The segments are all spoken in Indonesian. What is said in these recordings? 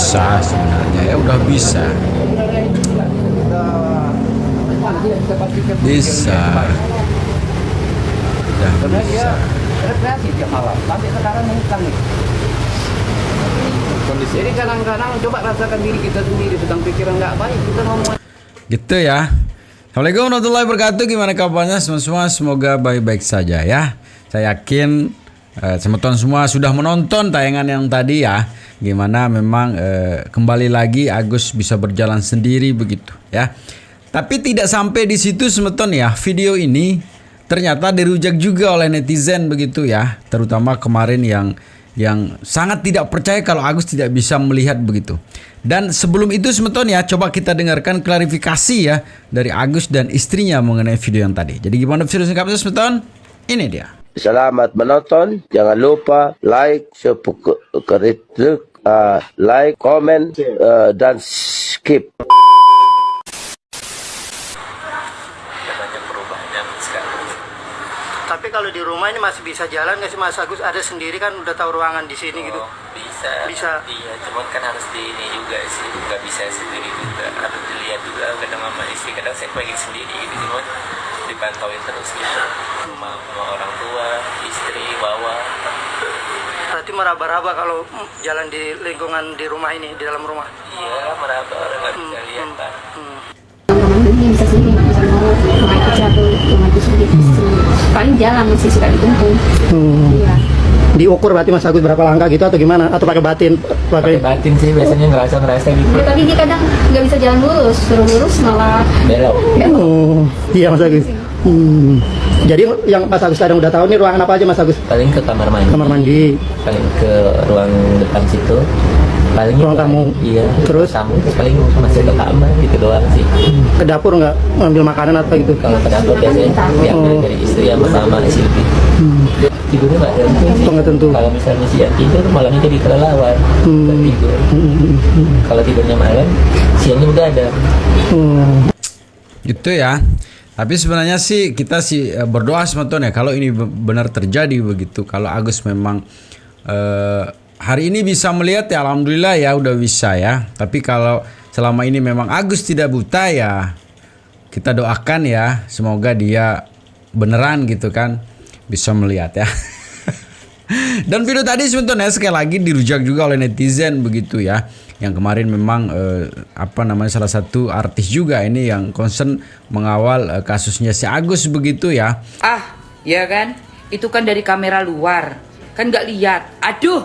bisa sebenarnya ya, udah bisa. Bisa. Udah bisa. Rekreasi tiap malam. Sampai sekarang ngutang nih. Jadi kadang-kadang coba rasakan diri kita sendiri sedang pikiran nggak baik, kita ngomong. Gitu ya. Assalamualaikum warahmatullahi wabarakatuh. Gimana kabarnya semua? Semoga baik-baik saja ya. Saya yakin teman-teman semua sudah menonton tayangan yang tadi ya. Gimana memang kembali lagi Agus bisa berjalan sendiri begitu ya. Tapi tidak sampai di situ teman-teman ya. Video ini ternyata dirujak juga oleh netizen begitu ya. Terutama kemarin yang sangat tidak percaya kalau Agus tidak bisa melihat begitu. Dan sebelum itu semeton ya, coba kita dengarkan klarifikasi ya dari Agus dan istrinya mengenai video yang tadi. Jadi gimana video singkatnya semeton? Ini dia. Selamat menonton. Jangan lupa like, like, komen, dan skip. Banyak perubahan sekarang. Tapi kalau di rumah ini masih bisa jalan nggak sih Mas Agus? Ada sendiri kan udah tahu ruangan di sini gitu. Bisa. Iya, cuman kan harus di ini juga sih. Nggak bisa sendiri juga. Harus dilihat juga. Kadang sama istri, kadang saya pengen sendiri gitu. Cuman dipantauin terus gitu. Sama orang tua, istri, bawa. Berarti meraba-raba kalau jalan di lingkungan di rumah ini, di dalam rumah. Iya, meraba orang nggak bisa lihat Pak. Ini bisa sendiri, bisa mau rumah itu jatuh, rumah itu sendiri. Paling jalan masih suka ditumpung. Iya. Diukur berarti Mas Agus berapa langkah gitu atau gimana? Atau pakai batin? Pakai batin sih biasanya ngerasa gitu. Ya, tapi dia kadang nggak bisa jalan lurus, suruh lurus malah Belok. Oh, iya Mas Agus. Jadi yang Mas Agus kadang udah tahu nih ruangan apa aja Mas Agus? Paling ke kamar mandi. Kamar mandi. Paling ke ruang depan situ. Paling Ruang tamu. Iya. Terus? Tamu paling masuk ke kamar gitu doang sih. Ke dapur nggak ngambil makanan atau gitu? Kalau ke dapur biasanya diambil dari istri yang pertama Silvi. Tidurnya nggak tentu sih. Nggak tentu. Kalau misalnya siang tidur malamnya jadi kelelawar. Nggak tidur. Kalau tidurnya malam siangnya udah ada. Gitu ya. Tapi sebenarnya sih kita sih berdoa teman-teman ya kalau ini benar terjadi begitu. Kalau Agus memang hari ini bisa melihat ya alhamdulillah ya udah bisa ya. Tapi kalau selama ini memang Agus tidak buta ya kita doakan ya semoga dia beneran gitu kan bisa melihat ya. Dan video tadi sebenarnya sekali lagi dirujak juga oleh netizen begitu ya. Yang kemarin memang salah satu artis juga ini yang concern mengawal kasusnya si Agus begitu ya. Ya kan? Itu kan dari kamera luar. Kan nggak lihat. Aduh,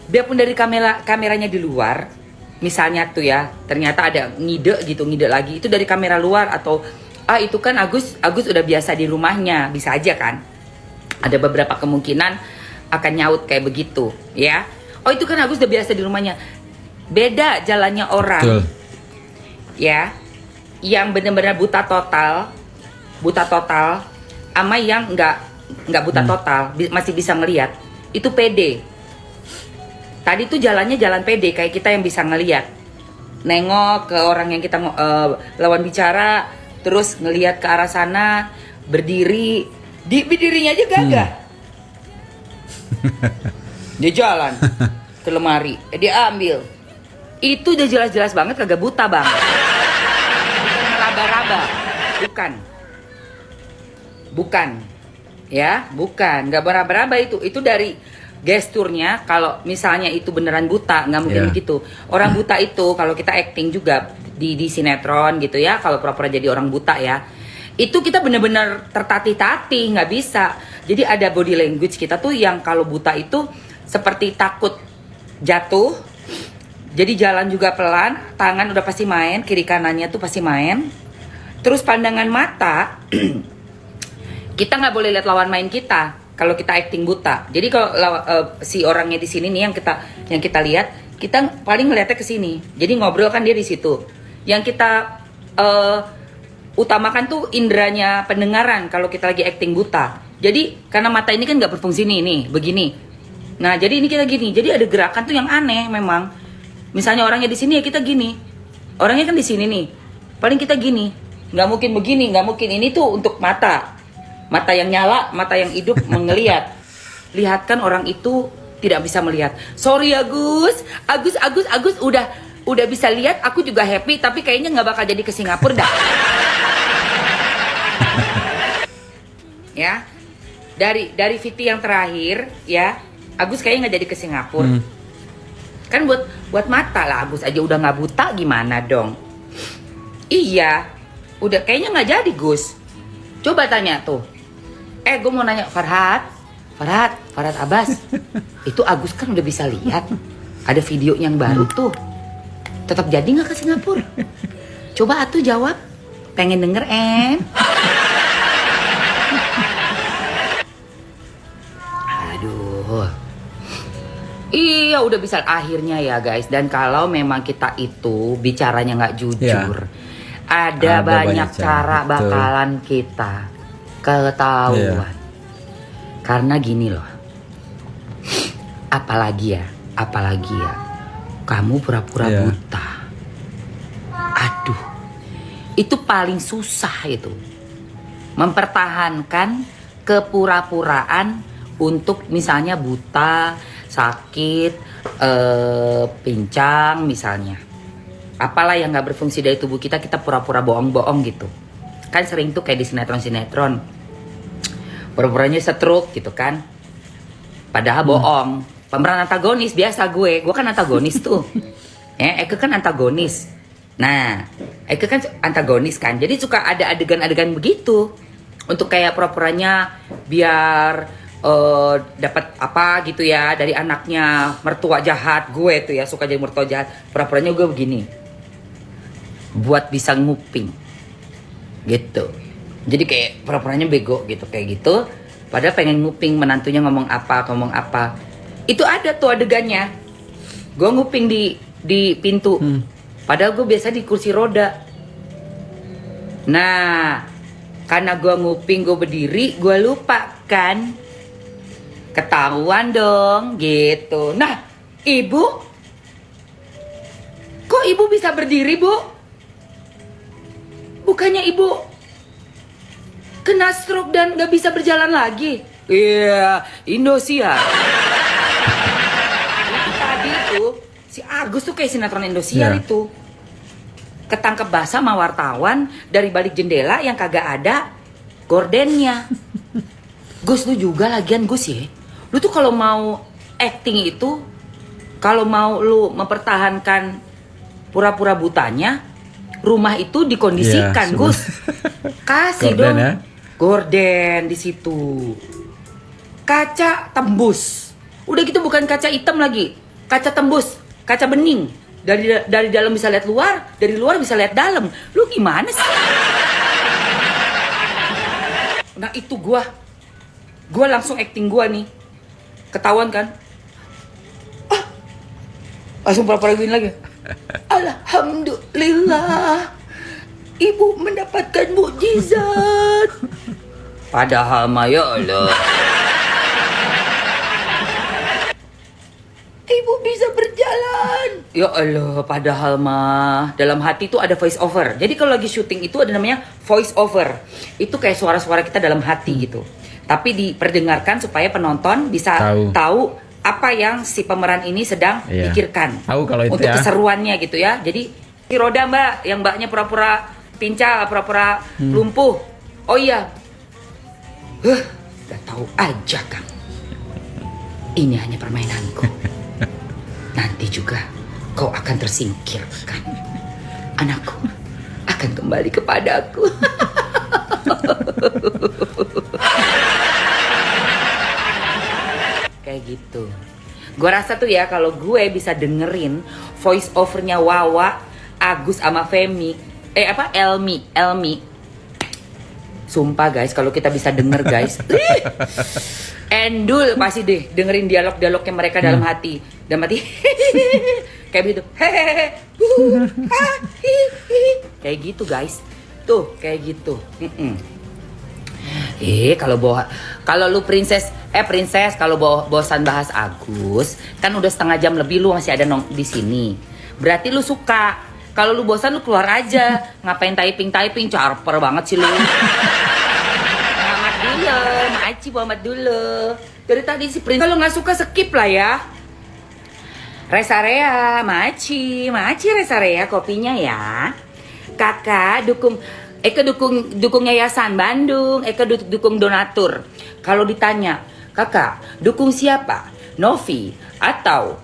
biarpun dari kameranya di luar, misalnya tuh ya, ternyata ada ngide lagi. Itu dari kamera luar atau itu kan Agus udah biasa di rumahnya, bisa aja kan? Ada beberapa kemungkinan akan nyaut kayak begitu, ya. Oh itu kan Agus udah biasa di rumahnya. Beda jalannya orang. Betul. Ya. Yang benar-benar buta total sama yang nggak buta total, masih bisa ngelihat. Itu pede. Tadi tuh jalannya jalan pede kayak kita yang bisa ngelihat. Nengok ke orang yang kita lawan bicara, terus ngelihat ke arah sana, berdiri, berdirinya aja gagah. Dia jalan ke lemari, dia ambil. Itu udah jelas-jelas banget kagak buta, Bang. Raba-raba. Bukan. Ya, bukan. Nggak beraba-raba itu. Itu dari gesturnya. Kalau misalnya itu beneran buta, nggak mungkin begitu. Orang buta itu kalau kita acting juga di sinetron gitu ya, kalau pura-pura jadi orang buta ya, itu kita bener-bener tertatih-tatih, nggak bisa. Jadi ada body language kita tuh yang kalau buta itu seperti takut jatuh. Jadi jalan juga pelan, tangan udah pasti main, kiri kanannya tuh pasti main. Terus pandangan mata, kita nggak boleh lihat lawan main kita kalau kita acting buta. Jadi kalau si orangnya di sini nih yang kita lihat, kita paling ngeliatnya ke sini. Jadi ngobrol kan dia di situ. Yang kita utamakan tuh indranya pendengaran kalau kita lagi acting buta. Jadi karena mata ini kan nggak berfungsi nih, begini. Nah jadi ini kita gini. Jadi ada gerakan tuh yang aneh memang. Misalnya orangnya di sini ya kita gini. Orangnya kan di sini nih. Paling kita gini. Nggak mungkin begini, nggak mungkin. Ini tuh untuk mata. Mata yang nyala, mata yang hidup mengelihat. Lihat kan orang itu tidak bisa melihat. Sorry Agus udah bisa lihat, aku juga happy, tapi kayaknya nggak bakal jadi ke Singapura dah. Ya, dari Viti yang terakhir ya, Agus kayaknya nggak jadi ke Singapura. Kan buat mata lah, Agus aja udah nggak buta, gimana dong? Iya, udah kayaknya nggak jadi Gus. Coba tanya tuh. Gue mau nanya Farhad Abbas. Itu Agus kan udah bisa lihat. Ada video yang baru tuh. Tetap jadi nggak ke Singapura? Coba atuh jawab. Pengen denger Aduh. Iya udah bisa akhirnya ya guys. Dan kalau memang kita itu bicaranya nggak jujur, ada banyak cara bakalan kita ketahuan. Karena gini loh, apalagi ya, kamu pura-pura buta. Aduh, itu paling susah itu, mempertahankan kepura-puraan untuk misalnya buta, sakit, pincang misalnya. Apalah yang nggak berfungsi dari tubuh kita pura-pura bohong-bohong gitu. Kan sering tuh kayak di sinetron. Pura-puranya stroke gitu kan. Padahal bohong. Pemeran antagonis biasa gue kan antagonis tuh. Eke kan antagonis. Nah, Eke kan antagonis kan. Jadi suka ada adegan-adegan begitu. Untuk kayak pura-puranya biar dapat apa gitu ya dari anaknya mertua jahat. Gue tuh ya suka jadi mertua jahat. Pura-puranya gue begini. Buat bisa nguping gitu. Jadi kayak pura-puranya bego gitu, kayak gitu. Padahal pengen nguping menantunya ngomong apa. Itu ada tuh adegannya. Gue nguping di pintu. Padahal gue biasa di kursi roda. Nah, karena gue nguping, gue berdiri, gue lupa kan. Ketahuan dong gitu. Nah, ibu, kok ibu bisa berdiri, Bu? Bukannya ibu kena stroke dan gak bisa berjalan lagi? Iya, Indosiar. Itu tadi tuh, si Agus tuh kayak sinetron Indosiar itu. Ketangkep basah sama wartawan dari balik jendela yang kagak ada gordennya. Gus, lu juga lagian Gus ya. Lu tuh kalau mau acting itu, kalau mau lu mempertahankan pura-pura butanya, rumah itu dikondisikan, Gus. Kasih dong. Ya? Gorden di situ. Kaca tembus. Udah gitu bukan kaca hitam lagi. Kaca tembus, kaca bening. Dari dalam bisa lihat luar, dari luar bisa lihat dalam. Lu gimana sih? Nah, itu gua langsung acting gua nih. Ketahuan kan? Langsung pura-pura gini lagi. Alhamdulillah, ibu mendapatkan mukjizat. Padahal mah ya Allah, ibu bisa berjalan. Ya Allah, padahal mah dalam hati itu ada voice over. Jadi kalau lagi syuting itu ada namanya voice over. Itu kayak suara-suara kita dalam hati gitu. Tapi diperdengarkan supaya penonton bisa tahu apa yang si pemeran ini sedang pikirkan. Tahu kalau itu untuk ya. Keseruannya gitu ya. Jadi di roda mbak, yang mbaknya pura-pura pincang, pura-pura lumpuh. Oh iya, udah tahu aja Kang. Ini hanya permainanku. Nanti juga kau akan tersingkirkan. Anakku akan kembali kepadaku. Kayak gitu. Gue rasa tuh ya kalau gue bisa dengerin voice overnya Wawa, Agus sama Femi, Elmi. Sumpah guys, kalau kita bisa denger guys, endul pasti deh dengerin dialog-dialognya mereka dalam hati. Dalam hati, kayak begitu. Kayak gitu guys. Tuh, kayak gitu. Kalau lu princess kalau bosan bahas Agus, kan udah setengah jam lebih lu masih ada di sini. Berarti lu suka. Kalau lu bosan lu keluar aja. Ngapain typing, caper banget sih lu. Amat diem, Aci Muhammad dulu. Dari tadi si Prince. Kalau nggak suka skip lah ya. Resarea, Maci Resarea kopinya ya. Kakak dukung Eka dukung Yayasan Bandung, Eka dukung donatur. Kalau ditanya, kakak dukung siapa? Novi atau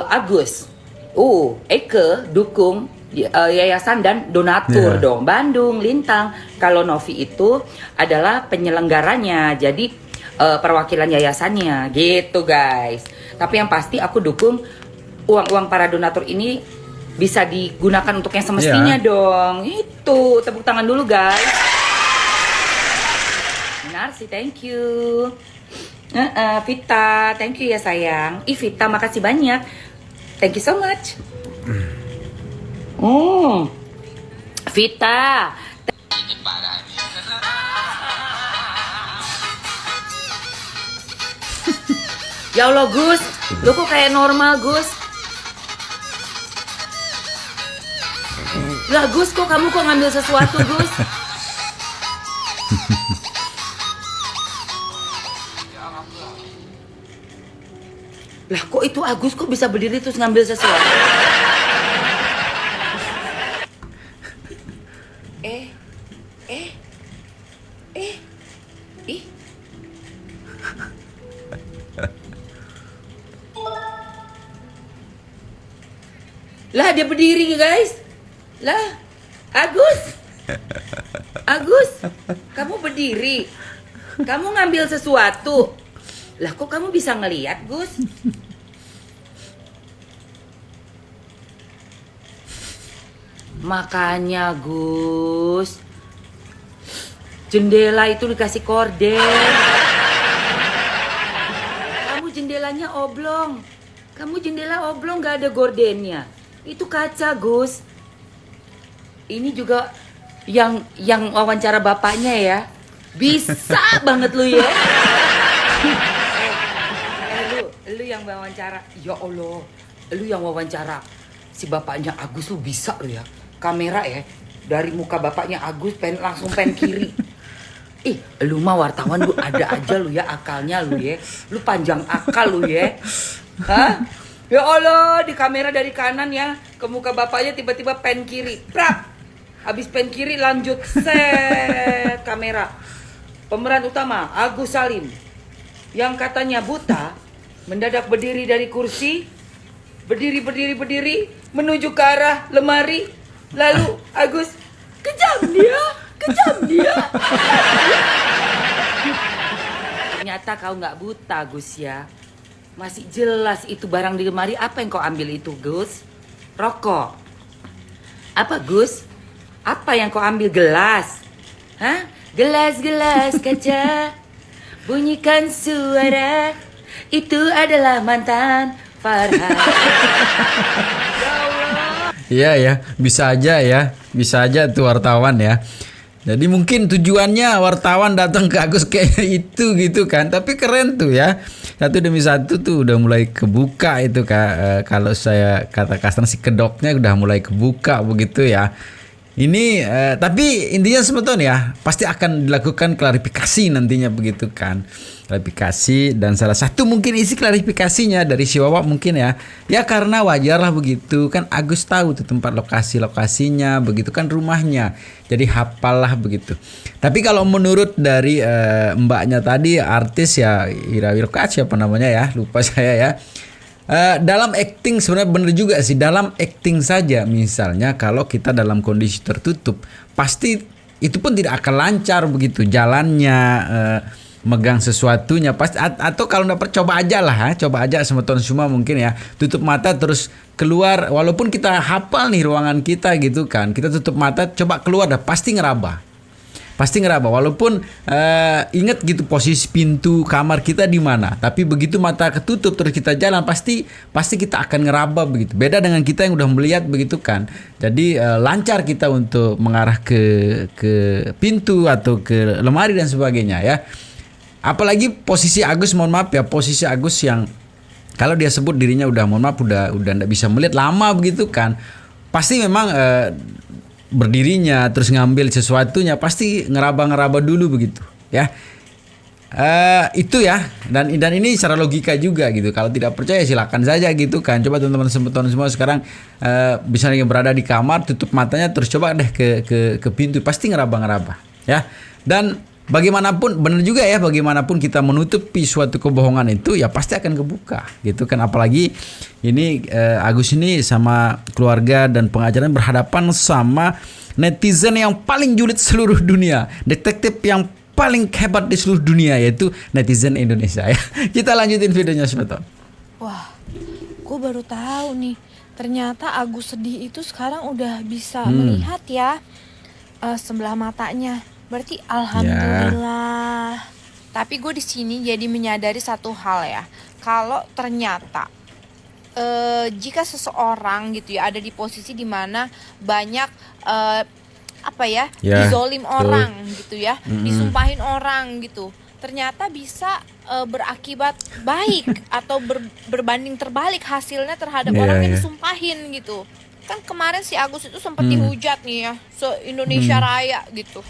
Agus? Eka dukung Yayasan dan donatur dong. Bandung, Lintang. Kalau Novi itu adalah penyelenggaranya, jadi perwakilan yayasannya, gitu guys. Tapi yang pasti aku dukung uang para donatur ini bisa digunakan untuk yang semestinya dong. Itu, tepuk tangan dulu guys. Benar sih, thank you. Vita, thank you ya sayang. Vita, makasih banyak. Thank you so much. Vita. Ini parah nih. Ya Allah Gus, lu kok kayak normal Gus? Lah Gus, kok kamu ngambil sesuatu Gus? Lah kok itu Agus kok bisa berdiri terus ngambil sesuatu? Ih. Lah dia berdiri guys. Lah Agus, kamu berdiri. Kamu ngambil sesuatu. Lah kok kamu bisa ngelihat Gus? Makanya Gus, jendela itu dikasih korden. Kamu jendelanya oblong. Kamu jendela oblong gak ada gordennya. Itu kaca Gus. Ini juga yang wawancara bapaknya ya. Bisa banget lu ya. Lu yang wawancara. Ya Allah, lu yang wawancara si bapaknya Agus, lu bisa lu ya. Kamera ya, dari muka bapaknya Agus langsung pen kiri. Lu mah wartawan lu ada aja lu ya akalnya lu ya. Lu panjang akal lu ya. Hah? Ya Allah, di kamera dari kanan ya, ke muka bapaknya tiba-tiba pen kiri. Prak. Habis pen kiri lanjut set kamera. Pemeran utama Agus Salim yang katanya buta mendadak berdiri dari kursi, berdiri menuju ke arah lemari. Lalu Agus kejam dia. Ternyata kau nggak buta Gus ya. Masih jelas itu barang di lemari. Apa yang kau ambil itu Gus? Rokok. Apa Gus? Apa yang kau ambil? Gelas. Hah? Gelas kaca. Bunyikan suara. Itu adalah mantan Farhan. Iya ya, bisa aja tuh wartawan ya. Jadi mungkin tujuannya wartawan datang ke Agus kayak itu gitu kan. Tapi keren tuh ya. Satu demi satu tuh udah mulai kebuka itu kalau saya katakan si kedoknya udah mulai kebuka begitu ya. Ini tapi intinya sebetulnya ya pasti akan dilakukan klarifikasi nantinya begitu kan. Klarifikasi, dan salah satu mungkin isi klarifikasinya dari si Wawa mungkin ya karena wajar lah begitu kan, Agus tahu tuh tempat lokasinya begitu kan, rumahnya, jadi hafal lah begitu. Tapi kalau menurut dari mbaknya tadi, artis ya Ira Wirkac apa namanya ya, lupa saya ya. Dalam acting sebenarnya benar juga sih, dalam acting saja misalnya kalau kita dalam kondisi tertutup pasti itu pun tidak akan lancar begitu jalannya, megang sesuatunya pasti, atau kalau dapat coba aja semeton semua mungkin ya, tutup mata terus keluar, walaupun kita hafal nih ruangan kita gitu kan, kita tutup mata coba keluar dah pasti ngeraba walaupun ingat gitu posisi pintu kamar kita di mana, tapi begitu mata ketutup terus kita jalan pasti kita akan ngeraba begitu. Beda dengan kita yang udah melihat begitu kan, jadi lancar kita untuk mengarah ke pintu atau ke lemari dan sebagainya ya. Apalagi posisi Agus, mohon maaf ya, posisi Agus yang kalau dia sebut dirinya udah mohon maaf udah enggak bisa melihat lama begitu kan, pasti memang berdirinya terus ngambil sesuatunya pasti ngeraba dulu begitu ya. itu ya, dan ini secara logika juga gitu. Kalau tidak percaya silakan saja gitu kan. Coba teman-teman semua sekarang misalnya berada di kamar, tutup matanya, terus coba deh ke pintu, pasti ngeraba-ngeraba ya. Dan bagaimanapun benar juga ya, bagaimanapun kita menutupi suatu kebohongan itu ya pasti akan kebuka gitu kan. Apalagi ini Agus ini sama keluarga dan pengajaran berhadapan sama netizen yang paling julid seluruh dunia, detektif yang paling hebat di seluruh dunia, yaitu netizen Indonesia ya. Kita lanjutin videonya Semeton. Wah, gue baru tahu nih, ternyata Agus sedih itu sekarang udah bisa melihat ya sebelah matanya. Berarti alhamdulillah. Tapi gue di sini jadi menyadari satu hal ya, kalau ternyata jika seseorang gitu ya ada di posisi dimana banyak dizolim orang gitu ya, disumpahin orang gitu, ternyata bisa berakibat baik atau berbanding terbalik hasilnya terhadap orang yang disumpahin gitu. Kan kemarin si Agus itu sempat dihujat nih ya, se-Indonesia Raya gitu.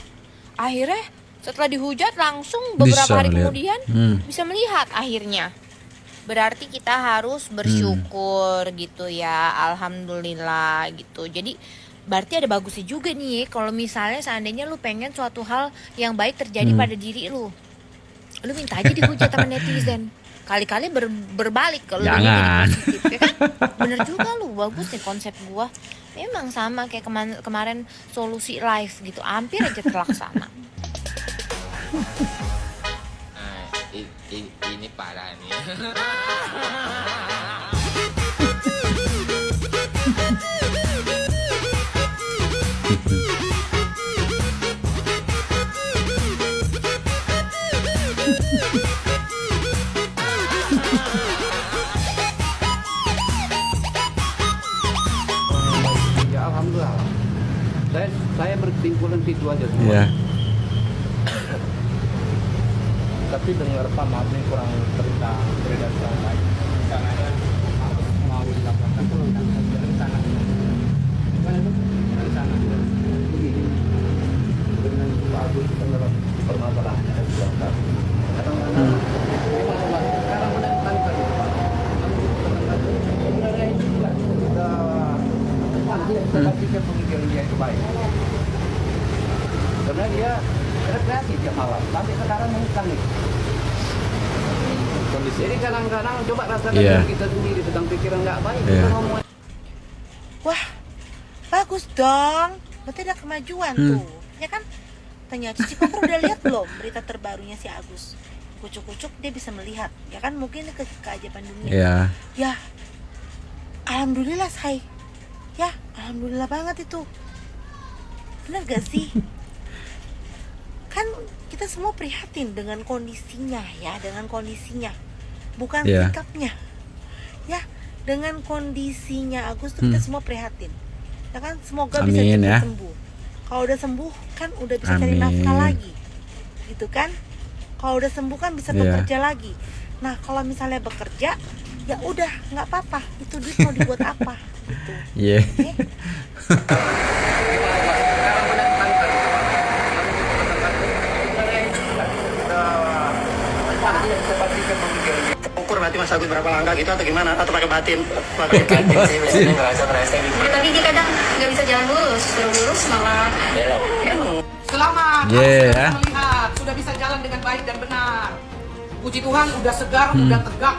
Akhirnya setelah dihujat langsung beberapa hari kemudian bisa melihat akhirnya. Berarti kita harus bersyukur gitu ya, alhamdulillah gitu. Jadi berarti ada bagusnya juga nih kalau misalnya seandainya lu pengen suatu hal yang baik terjadi pada diri lu minta aja dihujat sama netizen, kali-kali berbalik kalau lu jadi positif ya kan. Bener juga lu, bagus nih konsep gua. Memang sama kayak kemarin solusi live gitu, hampir aja terlaksana. Ini parah nih. Ya alhamdulillah. Saya berkesimpulan itu aja semua. Ya. Tapi dengar Pak Maaf ini kurang cerita beredar kurang baik. Karena harus mau dilaporkan dari sana. Gimana itu? Dari sana. Begini. Dengan Pak Agus mendapat permasalahan yang dilakukan. Kadang-kadang sekarang menentang tadi Pak. Sebenarnya itu juga saya pikir pemikiran dia itu baik. Karena dia rekreasi tiap malam, tapi sekarang mengutang nih. Jadi kadang-kadang coba rasakan kita sendiri tentang pikiran nggak baik. Kita ngomong. Wah, bagus dong. Berarti ada kemajuan tuh, ya kan? Tanya Cici Koper udah lihat belum berita terbarunya si Agus? Kucuk-kucuk dia bisa melihat, ya kan? Mungkin keajaiban dunia. Ya, alhamdulillah say. Ya, alhamdulillah banget itu. Benar gak sih? Kan kita semua prihatin dengan kondisinya ya, dengan kondisinya, bukan sikapnya. Ya, dengan kondisinya Agus tuh kita semua prihatin. Ya kan, semoga bisa cepat sembuh. Kalau udah sembuh kan udah bisa cari nafkah lagi, gitu kan? Kalau udah sembuh kan bisa bekerja lagi. Nah, kalau misalnya bekerja, ya udah nggak apa-apa. Itu duit mau dibuat apa? Gitu. Okay? Ukur berarti Mas Agus berapa langkah gitu atau gimana? Atau pakai batin? Pakai batin sih, biasanya ngerasa gitu. Tapi dia kadang nggak bisa jalan lurus malah Belok. Selamat, sudah melihat, sudah bisa jalan dengan baik dan benar. Puji Tuhan, udah segar, udah tegak.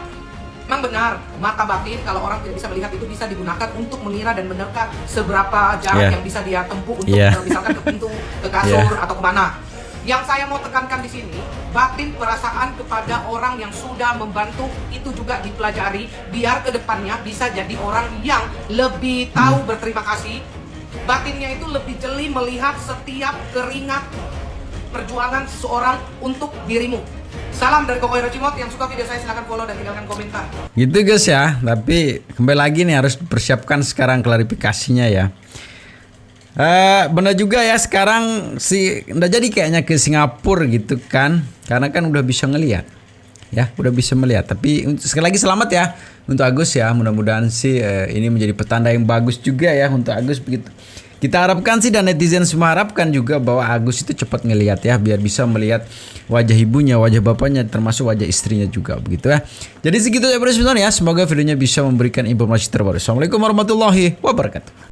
Memang benar, mata batin kalau orang tidak bisa melihat itu bisa digunakan untuk mengira dan menerka seberapa jarak yang bisa dia tempuh untuk misalkan ke pintu, ke kasur atau kemana. Yang saya mau tekankan di sini, batin perasaan kepada orang yang sudah membantu itu juga dipelajari biar kedepannya bisa jadi orang yang lebih tahu berterima kasih. Batinnya itu lebih jeli melihat setiap keringat perjuangan seseorang untuk dirimu. Salam dari Koko Hirocimot. Yang suka video saya silahkan follow dan tinggalkan komentar. Gitu guys ya. Tapi kembali lagi nih harus persiapkan sekarang klarifikasinya ya. Benar juga ya, sekarang udah jadi kayaknya ke Singapura gitu kan, karena kan udah bisa ngelihat ya, udah bisa melihat. Tapi sekali lagi selamat ya untuk Agus ya, mudah-mudahan sih ini menjadi petanda yang bagus juga ya untuk Agus begitu. Kita harapkan sih dan netizen semua harapkan juga bahwa Agus itu cepat ngelihat ya, biar bisa melihat wajah ibunya, wajah bapaknya, termasuk wajah istrinya juga begitu ya. Jadi segitu ya bro ya. Semoga videonya bisa memberikan informasi terbaru. Assalamualaikum warahmatullahi wabarakatuh.